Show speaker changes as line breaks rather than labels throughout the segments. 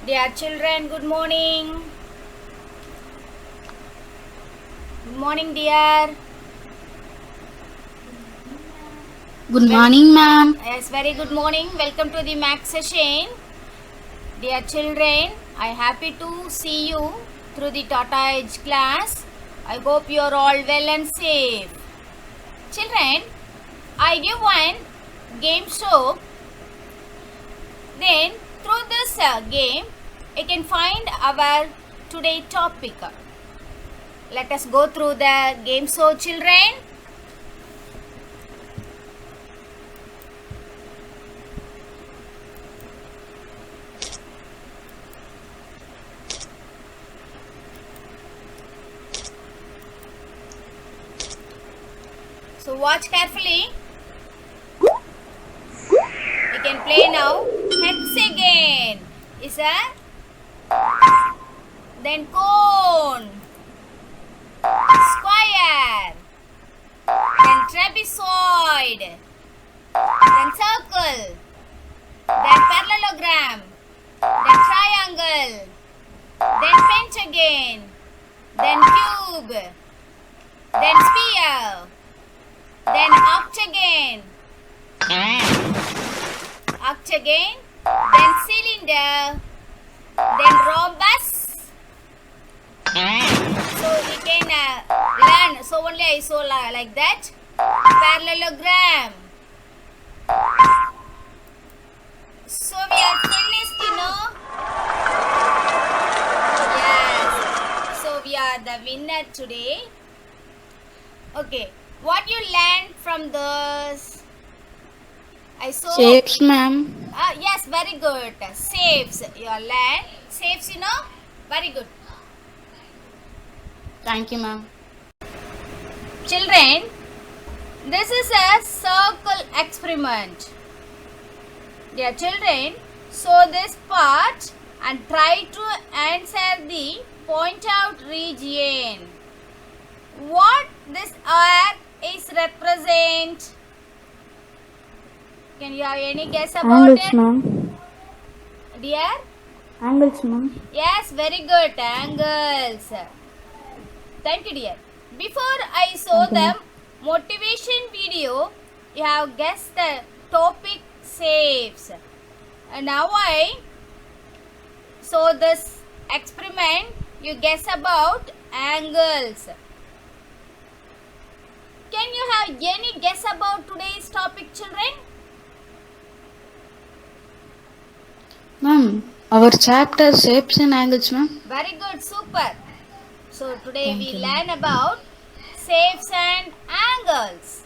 Dear children, good morning. Good morning, dear.
Good morning, ma'am.
Yes, very good morning. Welcome to the math session. Dear children, I am happy to see you through the Tata Edge class. I hope you are all well and safe. Children, I give one game show. Then through this game, you can find our today topic. Let us go through the game show, children. So watch carefully. We can play now. Hexagon is a then cone, square, then trapezoid, then circle, then parallelogram, then triangle, then pentagon, then cube, then sphere, then octagon, then cylinder, then rhombus. So we can learn. So only I saw like that. Parallelogram. So we are finished, Yes. So we are the winner today. Okay. What you learned from this? I saw.
Shapes, ma'am.
Yes, very good. Shapes. You learn shapes, Very good.
Thank you, ma'am.
Children, this is a circle experiment. Dear children, show this part and try to answer the point out region. What this arc is represent? Can you have any guess about
Angles,
it?
ma'am.
Dear?
Angles, ma'am.
Yes, very good. Angles. Thank you, dear. Before I show the motivation video, you have guessed the topic shapes. And now I show this experiment. You guess about angles. Can you have any guess about today's topic, children?
Ma'am, our chapter shapes and angles, ma'am.
Very good, super. So today
Thank
we
you,
learn about shapes and angles.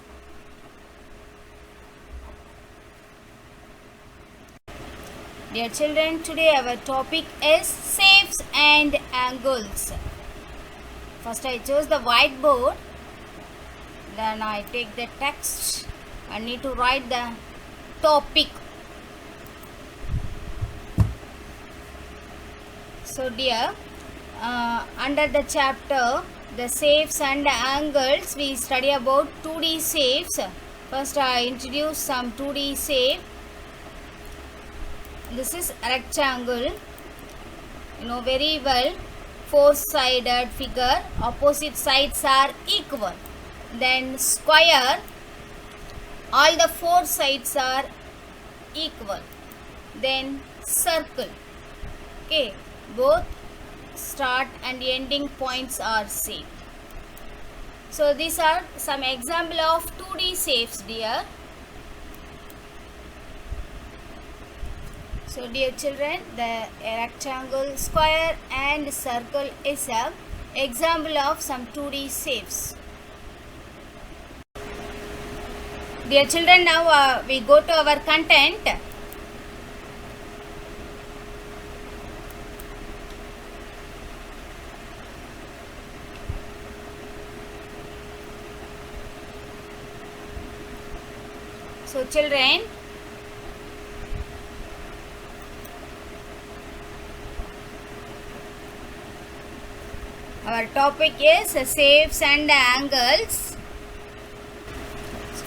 Dear children, today our topic is shapes and angles. First I chose the whiteboard. Then I take the text. I need to write the topic. So dear, under the chapter the shapes and angles, we study about 2D shapes. First I introduce some 2D shape. This is rectangle, very well, four-sided figure, opposite sides are equal. Then square, all the four sides are equal. Then circle, okay, both start and ending points are same. So these are some example of 2D shapes, dear. So dear children, the rectangle, square and circle is a example of some 2D shapes. Dear children, now we go to our content. So children, our topic is shapes and angles.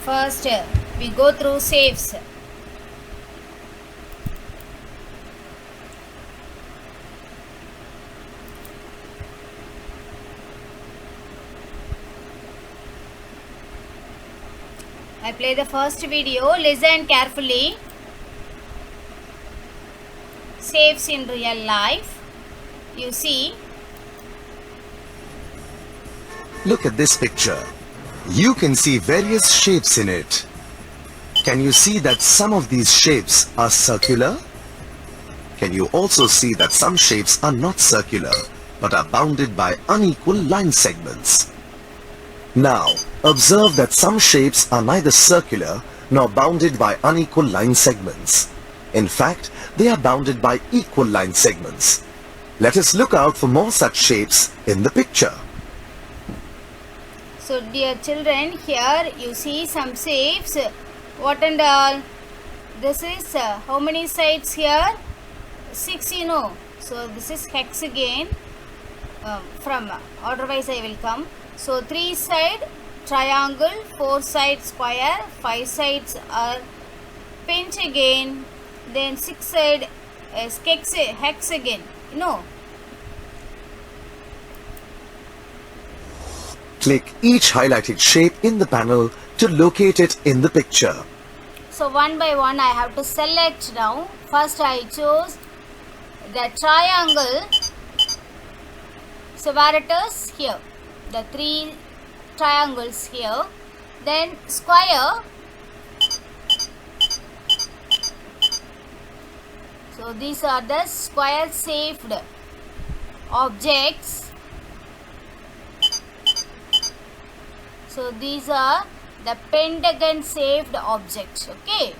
First, we go through shapes. I play the first video. Listen carefully. Shapes in real life. You see.
Look at this picture. You can see various shapes in it. Can you see that some of these shapes are circular? Can you also see that some shapes are not circular but are bounded by unequal line segments? Now, observe that some shapes are neither circular nor bounded by unequal line segments. In fact, they are bounded by equal line segments. Let us look out for more such shapes in the picture.
So dear children, here you see some shapes. What and all? This is how many sides here? 6, you know. So this is hexagon. From order wise I will come. So 3 side triangle, 4 side square, 5 sides are pentagon, then 6 side is hexagon. You know.
Click each highlighted shape in the panel to locate it in the picture.
So one by one I have to select now. First I chose the triangle. So where it is? Here. The 3 triangles here. Then square. So these are the square shaped objects. So these are the pentagon shaped objects. Okay.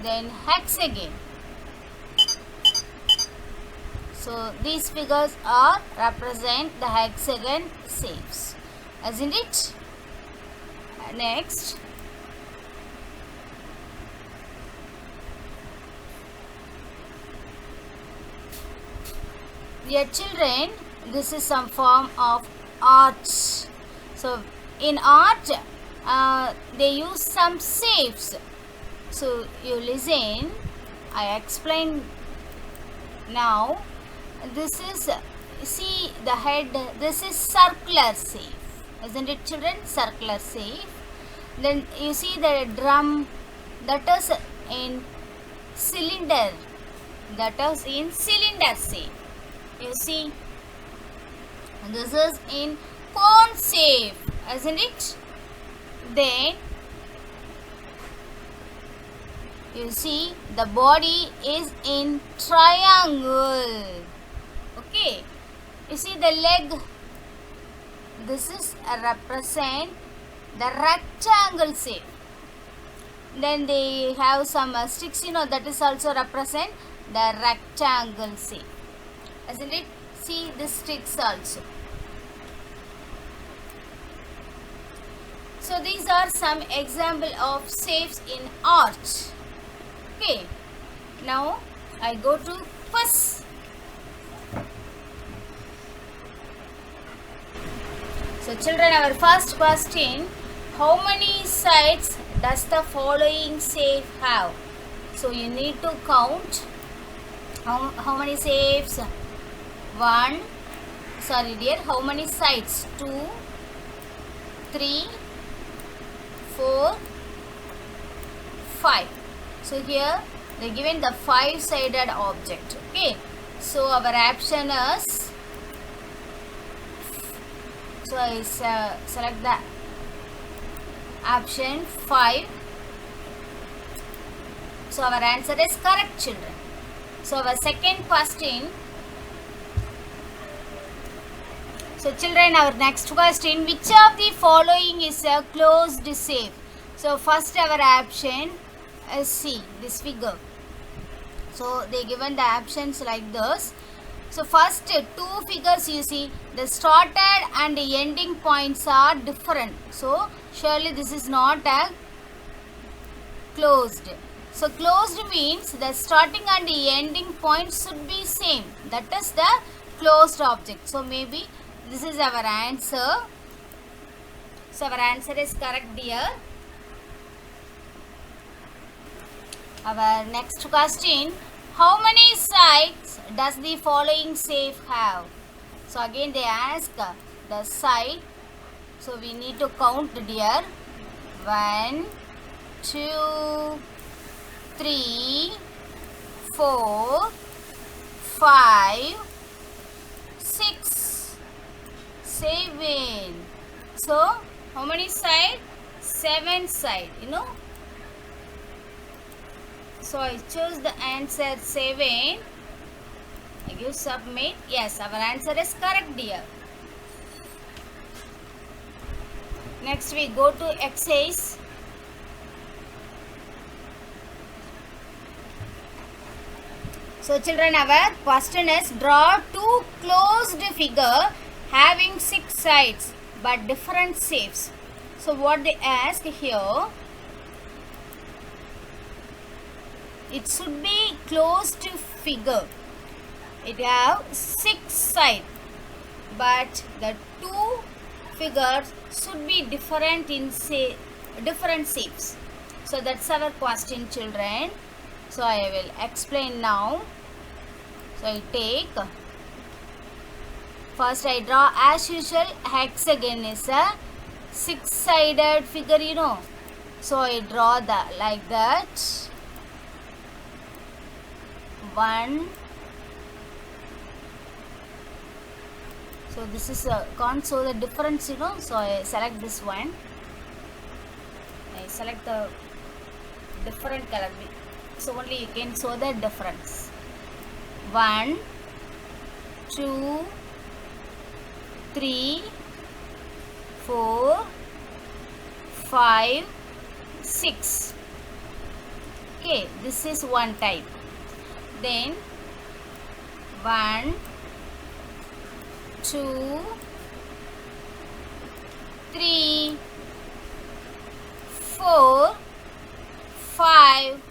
Then hexagon. So these figures are represent the hexagon shapes, isn't it? Next. Dear children, this is some form of art. So in art, they use some shapes. So you listen, I explain now. This is, see the head, this is circular shape, isn't it children? Circular shape. Then you see the drum, that is in cylinder, that is in cylinder shape. You see, this is in cone shape, isn't it? Then you see the body is in triangle. Okay, you see the leg, this is represent the rectangle shape. Then they have some sticks, you know, that is also represent the rectangle shape, isn't it? See the sticks also. So these are some example of shapes in art. Okay, now I go to quiz. So children, our first question, how many sides does the following shape have? So you need to count how many shapes. 1, sorry dear, how many sides? 2, 3, 4, 5. So here they given the 5-sided object. Okay, so our option is, so I select the option 5. So our answer is correct children. So our second question. So children, our next question, which of the following is a closed shape? So first our option is C, this figure. So they given the options like this. So first 2 figures you see, the started and the ending points are different. So surely this is not a closed. So closed means the starting and the ending points should be same. That is the closed object. So maybe this is our answer. So our answer is correct dear. Our next question, how many sides does the following shape have? So again they ask the side. So we need to count dear. 1, 2, 3, 4, 5, 6, 7. So how many side? 7 side, you know. So I chose the answer 7. I give submit. Yes, our answer is correct, dear. Next we go to exercise. So children, our question is draw two closed figure having 6 sides but different shapes. So what they ask here, it should be closed figure. It have 6 sides, but the two figures should be different in different shapes. So that's our question, children. So I will explain now. So I take, first I draw as usual. Hexagon is a 6-sided figure, you know. So I draw that like that. 1. So this is a, can't show the difference, you know. So I select this one. I select the different color. So only you can show the difference. 1, 2, 3, 4, 5, 6. Okay, this is one type. Then 1, 2, 3, 4, 5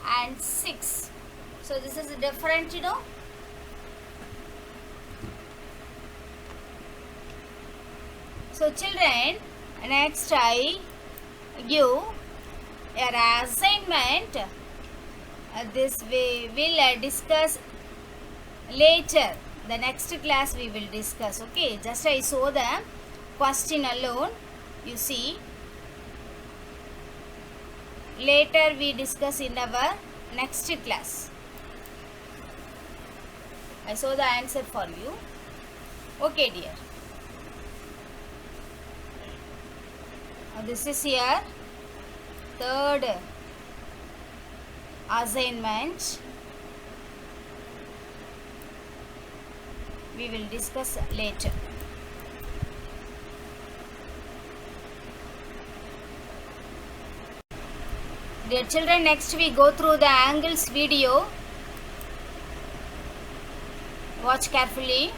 and 6. So this is different, you know. So children, next I give your assignment. This we will discuss later. The next class we will discuss. Okay, just I show the question alone. You see, later we discuss in our next class. I show the answer for you. Okay, dear. This is your third assignment. We will discuss later. Dear children, next we go through the angles video. Watch carefully.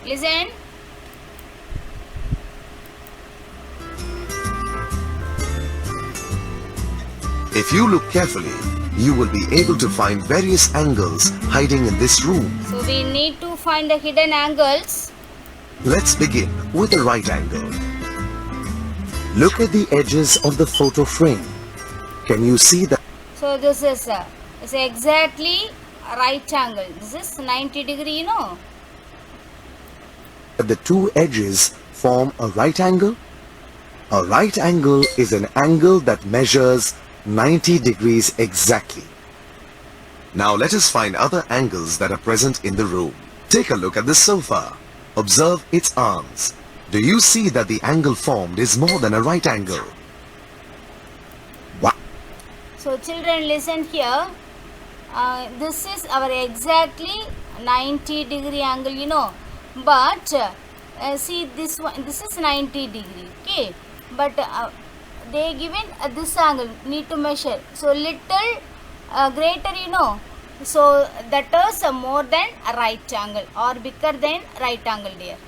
Listen.
If you look carefully, you will be able to find various angles hiding in this room.
So we need to find the hidden angles.
Let's begin with the right angle. Look at the edges of the photo frame. Can you see that?
So this is exactly a right angle. This is 90 degree, you know.
The two edges form a right angle? A right angle is an angle that measures 90 degrees exactly. Now let us find other angles that are present in the room. Take a look at the sofa. Observe its arms. Do you see that the angle formed is more than a right angle? Wow.
So children, listen here. This is our exactly 90 degree angle, you know. But see this one, this is 90 degree, okay. But they given this angle need to measure. So little greater, you know. So that is more than a right angle or bigger than right angle, dear.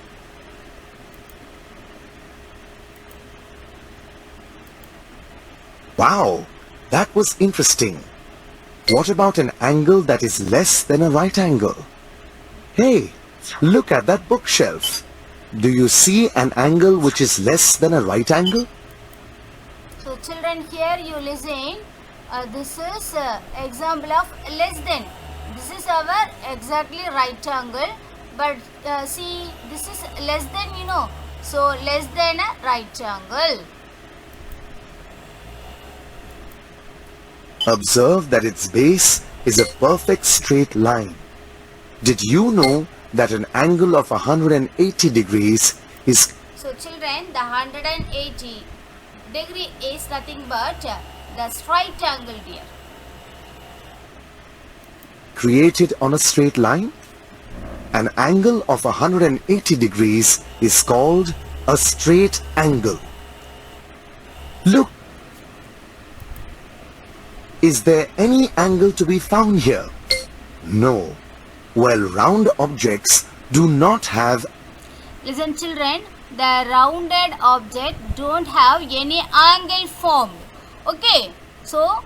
Wow, that was interesting. What about an angle that is less than a right angle? Hey, look at that bookshelf. Do you see an angle which is less than a right angle?
So children, here you listen. This is example of less than. This is our exactly right angle. but see, this is less than, so less than a right angle.
Observe that its base is a perfect straight line. Did you know that an angle of 180 degrees is
So children, the 180 degree is nothing but the straight angle, dear.
created on a straight line? An angle of 180 degrees is called a straight angle. Look, is there any angle to be found here? No. Well, round objects do not have
Listen children, the rounded object don't have any angle formed. Okay, so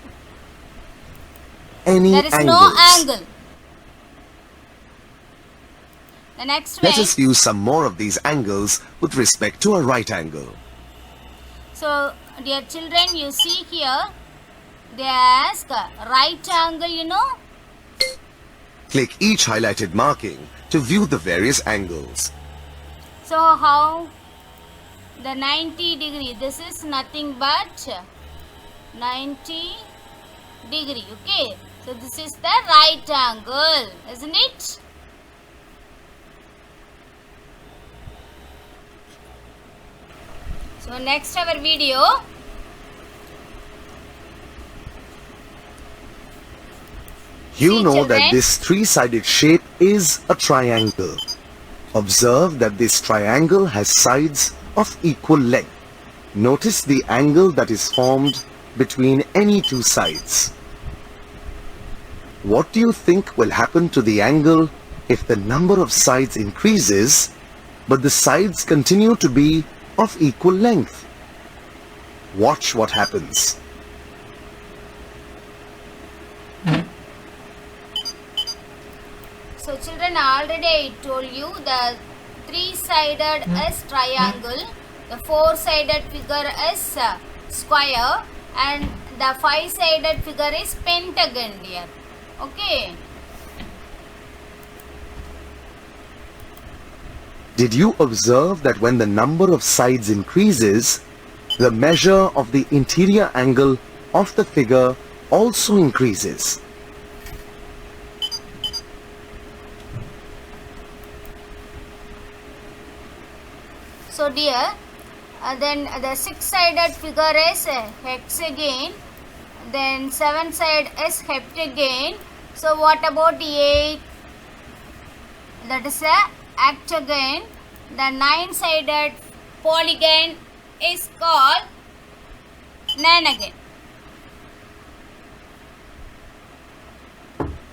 any
there is
angles.
no angle. The next
Let
one.
us view some more of these angles with respect to a right angle.
So dear children, you see here, they ask right angle,
Click each highlighted marking to view the various angles.
So how the 90 degree, this is nothing but 90 degree, okay. So this is the right angle, isn't it? So next our video.
You
See,
know
children?
that this three-sided shape is a triangle. Observe that this triangle has sides of equal length. Notice the angle that is formed between any two sides. What do you think will happen to the angle if the number of sides increases, but the sides continue to be of equal length? Watch what happens.
So children, already I told you the three-sided is triangle, the four-sided figure is square, and the five-sided figure is pentagon, dear. Okay.
Did you observe that when the number of sides increases, the measure of the interior angle of the figure also increases?
So dear, then the six-sided figure is hexagon, then seven side is heptagon. So what about the 8? That is a octagon. The nine-sided polygon is called nonagon.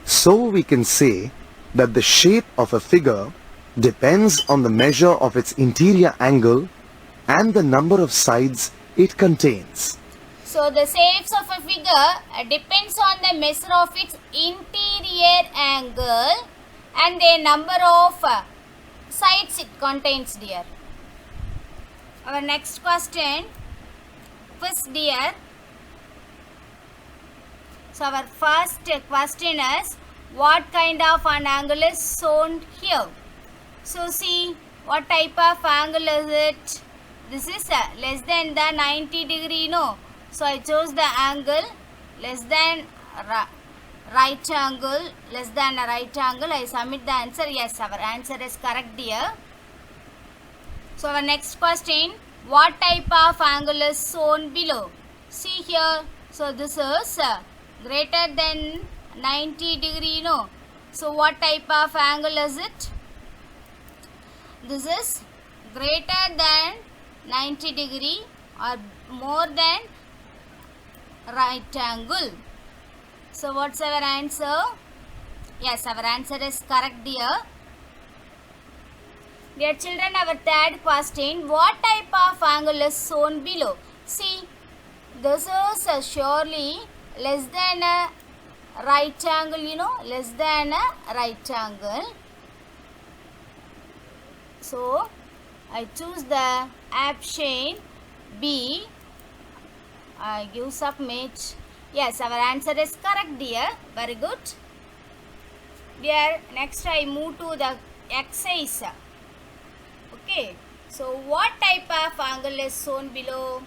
So we can say that the shape of a figure depends on the measure of its interior angle and the number of sides it contains.
So the shapes of a figure depends on the measure of its interior angle and the number of sides it contains, dear. Our next question, first dear. So our first question is, what kind of an angle is shown here? So see, what type of angle is it? This is less than the 90 degree, no? So I chose the angle less than right angle, less than a right angle. I submit the answer. Yes, our answer is correct, dear. So our next question, what type of angle is shown below? See here, so this is greater than 90 degree, no? So what type of angle is it? This is greater than 90 degree or more than right angle. So what's our answer? Yes, our answer is correct, dear. Dear children, our third question, what type of angle is shown below? See, this is surely less than a right angle, less than a right angle. So I choose the option B. I give submit. Yes, our answer is correct, dear. Very good. Dear, next I move to the axis. Okay, so what type of angle is shown below?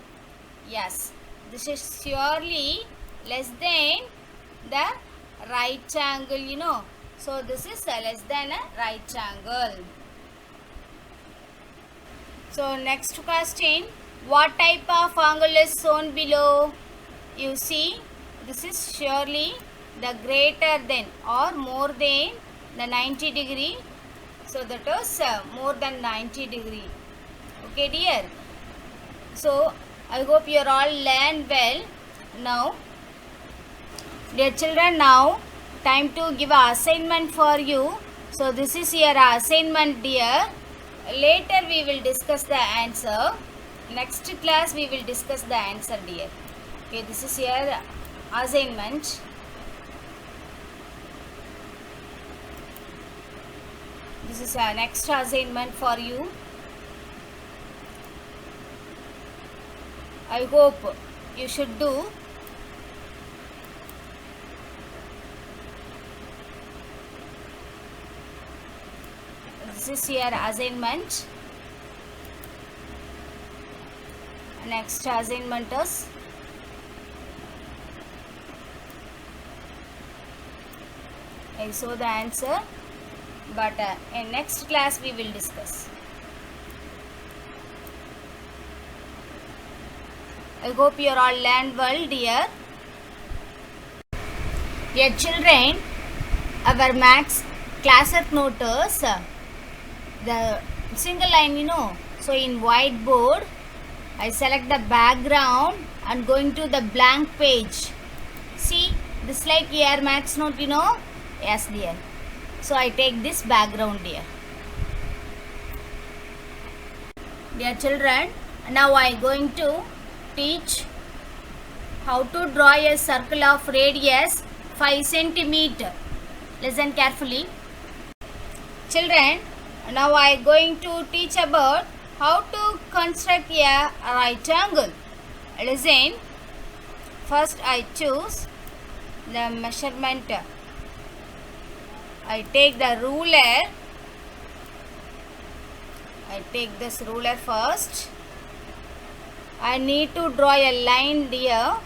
Yes, this is surely less than the right angle, you know. So this is less than a right angle. So next question, what type of angle is shown below? You see, this is surely the greater than or more than the 90 degree. So that was more than 90 degree. Okay dear. So I hope you are all learned well. Now dear children, now time to give a assignment for you. So this is your assignment dear. Later we will discuss the answer. Next class we will discuss the answer dear. Okay, this is your assignment. This is our next assignment for you. I hope you should do. This is your assignment. Next assignment is I saw the answer, but in next class we will discuss. I hope you are all learned well dear. Dear children, our maths class at notice the single line, you know. So in whiteboard I select the background and going to the blank page. See, this like your maths note, you know. Yes dear. So I take this background here. Dear children, now I going to teach how to draw a circle of radius 5 centimeter. Listen carefully. Children, now I going to teach about how to construct a right angle. Listen. First I choose the measurement. I take the ruler. I take this ruler first. I need to draw a line here.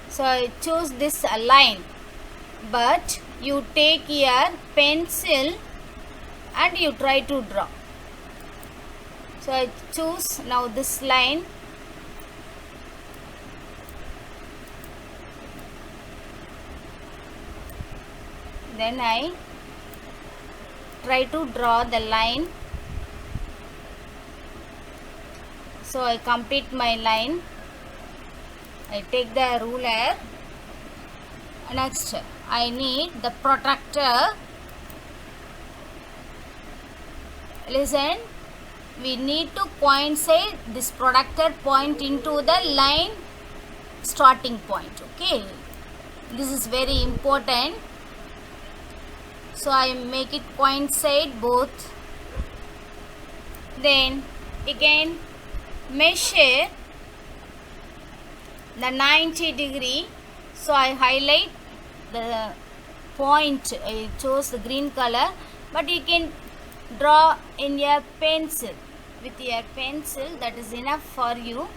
So I choose this line. But you take your pencil and you try to draw. So I choose now this line. Then I try to draw the line. So I complete my line. I take the ruler. Next, I need the protractor. Listen, we need to coincide this protractor point into the line starting point. Okay, this is very important. So I make it coincide both. Then again measure the 90 degree. So I highlight the point. I chose the green color, but you can draw in your pencil. With your pencil, that is enough for you.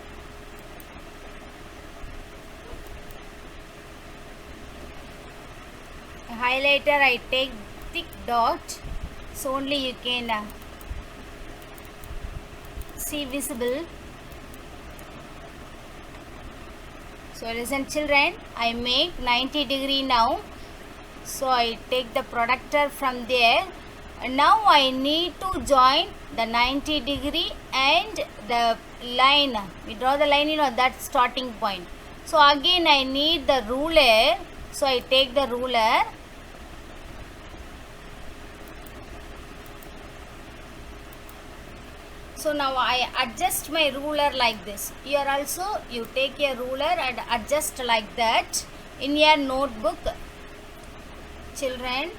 A highlighter I take thick dot, so only you can see visible. So listen children, I make 90 degree now. So I take the protractor from there. And now I need to join the 90 degree and the line. We draw the line, you know, that starting point. So again I need the ruler. So I take the ruler. So now I adjust my ruler like this. Here also you take a ruler and adjust like that in your notebook. Children,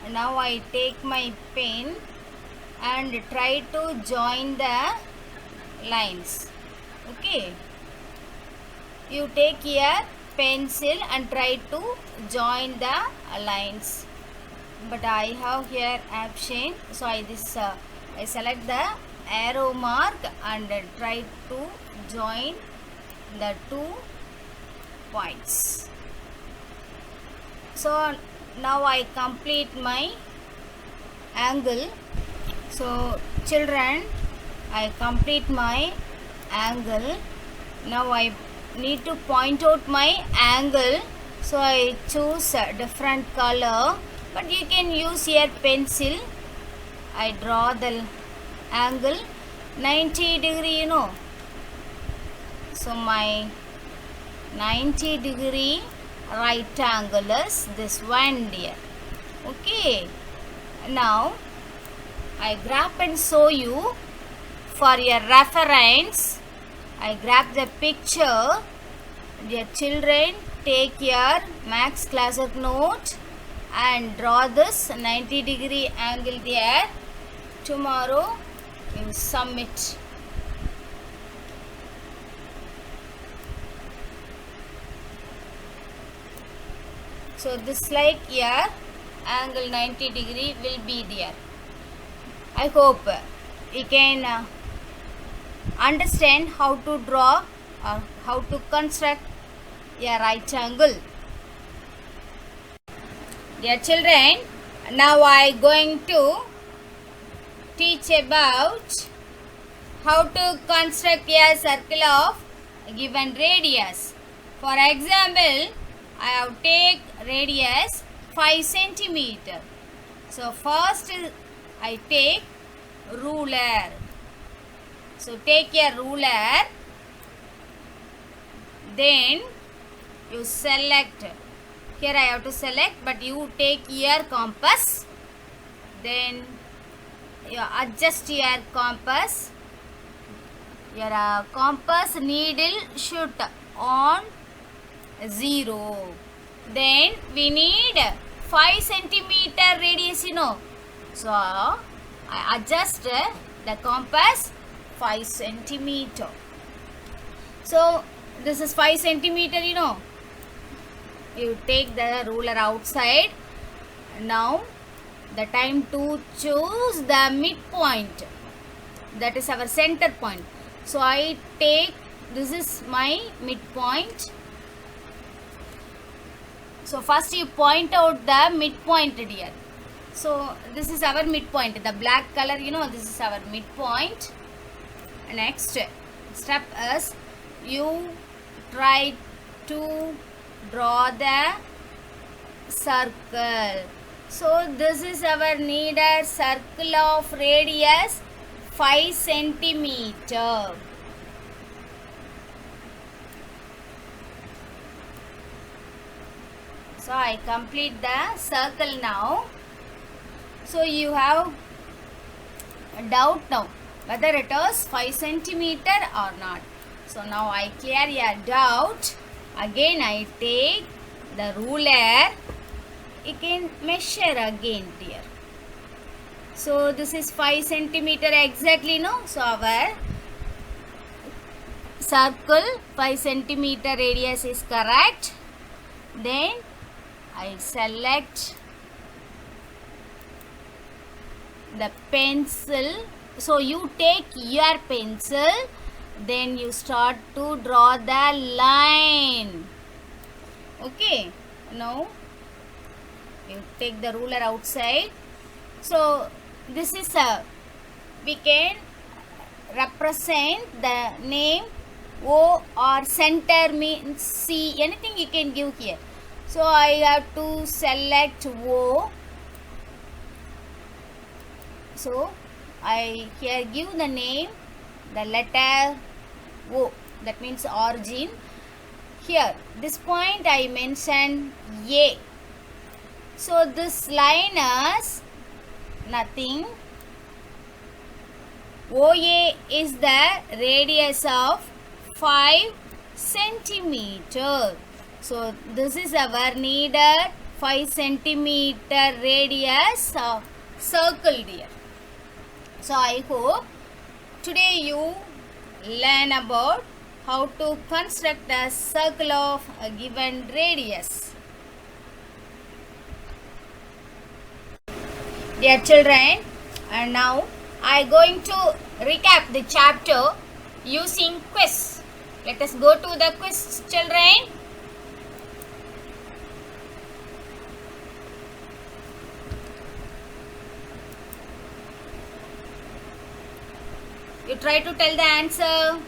now I take my pen and try to join the lines. Okay. You take your pencil and try to join the lines. but I have here option, so I select the arrow mark and try to join the 2 points. So now I complete my angle. So children, I complete my angle. Now I need to point out my angle, so I choose a different color, but you can use your pencil. I draw the angle 90 degree, you know. So my 90 degree right angle is this one, dear. Okay, now I grab and show you for your reference. I grab the picture. Dear children, take your max classic note and draw this 90 degree angle there. Tomorrow you submit. So this like here angle 90 degree will be there. I hope you can understand how to draw or how to construct a right angle. Dear children, now I going to teach about how to construct a circle of a given radius. For example, I have take radius 5 centimeter. So first I take ruler. So take a ruler, then you select. Here I have to select, but you take your compass, then you adjust your compass. Your compass needle should on 0. Then we need 5 centimeter radius, you know. So I adjust the compass 5 centimeter. So this is 5 centimeter, you know. You take the ruler outside. Now the time to choose the midpoint, that is our center point. So I take, this is my midpoint. So first you point out the midpoint, dear. So this is our midpoint, the black color, you know, this is our midpoint. Next step is you try to draw the circle. So this is our needed circle of radius 5 centimeter. So I complete the circle now. So you have a doubt now whether it is 5 centimeter or not. So now I clear your doubt. Again I take the ruler. You can measure again, dear. So this is 5 centimeter exactly, no? So our circle 5 centimeter radius is correct. Then I select the pencil. So you take your pencil, then you start to draw the line. Okay, now you take the ruler outside. So this is we can represent the name O, or center means C, anything you can give here. So I have to select O. So I here give the name, the letter O, that means origin. Here this point I mention A. So this line is nothing. OA is the radius of 5 centimeter. So this is our needed 5 centimeter radius of circle, dear. So I hope today you learn about how to construct a circle of a given radius. Dear children, and now I going to recap the chapter using quiz. Let us go to the quiz, children. You try to tell the answer.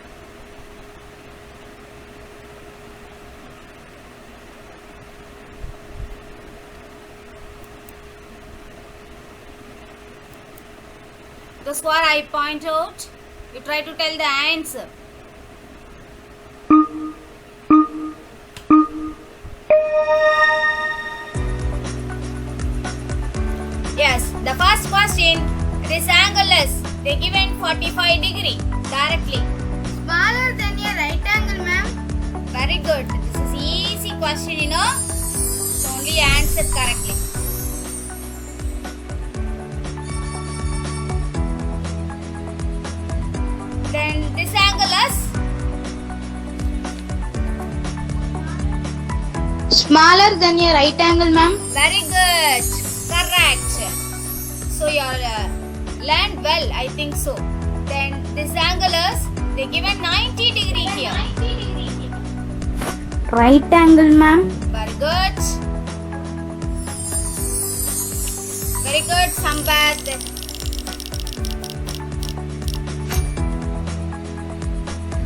That's what I point out. You try to tell the answer. Yes, the first question. This angle is they given 45 degree directly.
Smaller than a right angle, ma'am.
Very good. This is easy question, you know. So only answer correctly. Then this angle is
Smaller than a right angle, ma'am.
very good. Correct. So you learned well, I think so. Then this angle is they given 90 degree here.
Right angle, ma'am.
Very good. Very good, Sampath.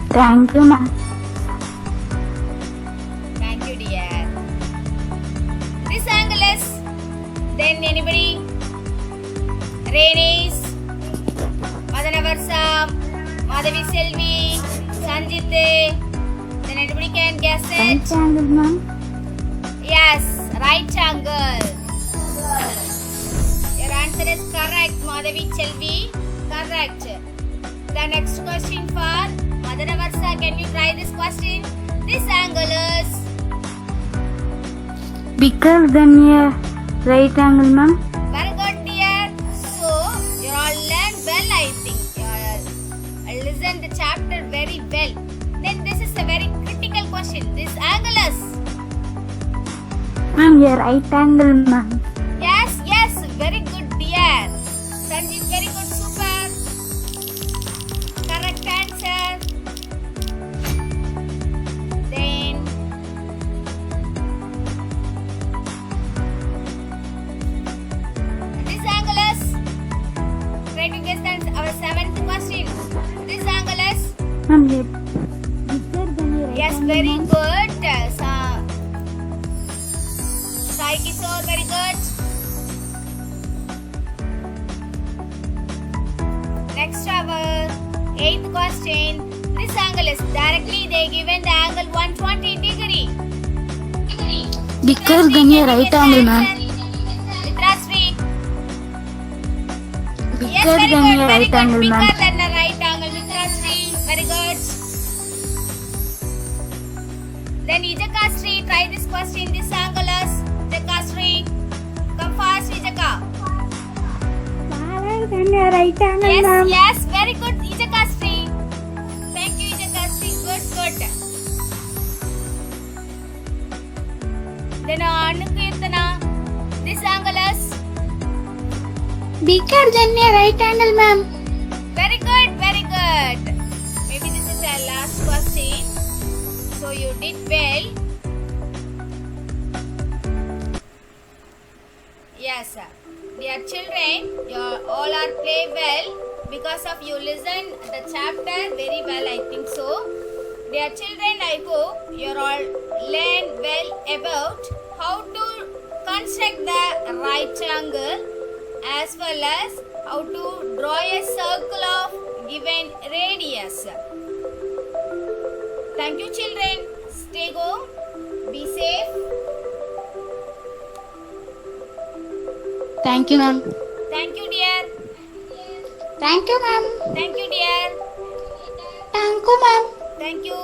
Thank you, ma'am.
Thank you, dear. This angle is then anybody? Renis, Madanavarsa, Madhavi Selvi, Sanjit. Then anybody can guess it.
Right angle, ma'am.
Yes, right angle. Your answer is correct, Madhavi Selvi. Correct. The next question for Madanavarsa. Can you try this question? This angle is
Bigger than a right angle, ma'am.
very good, dear. So you all learned well, I think. You all listened the chapter very well. Then this is a very critical question. This angle is
Ma'am, a right angle, ma'am.
yes, very good, dear. Sanjeev, very good, super. Correct answer. Then this angle is try to guess the answer. Our seventh question. This angle is
Ma'am, a bigger than a right
yes,
angle,
very
ma'am.
good. Sai Kishore, very good. Next, our eighth question. This angle is directly they given the angle 120 degree.
Bigger than a right angle, ma'am.
Mitrasri. Yes,
Bigger
very
than
good,
a
very
right
good.
angle,
Bigger
ma'am.
than a right angle, Mitrasri. Very good. Then Ijaka Sri, try this question. This angle is Ijaka Sri. Come fast, Ijaka.
Smaller than a right angle,
Yes,
ma'am.
yes, very good, Ijaka Sri. Thank you, Ijaka Sri. Good. Then Anu Kirtana. This angle is
Bigger than a right angle, ma'am.
very good, very good. Maybe this is our last question. So you did well. Yes, sir. Dear children, you all are play well because of you listen the chapter very well, I think so. Dear children, I hope you all learn well about how to construct the right angle as well as how to draw a circle of given radius. Thank you, children. Stay home. Be safe.
Thank you, ma'am.
Thank you, dear.
Thank you, ma'am.
Thank you, dear.
Thank you, ma'am.
Thank you.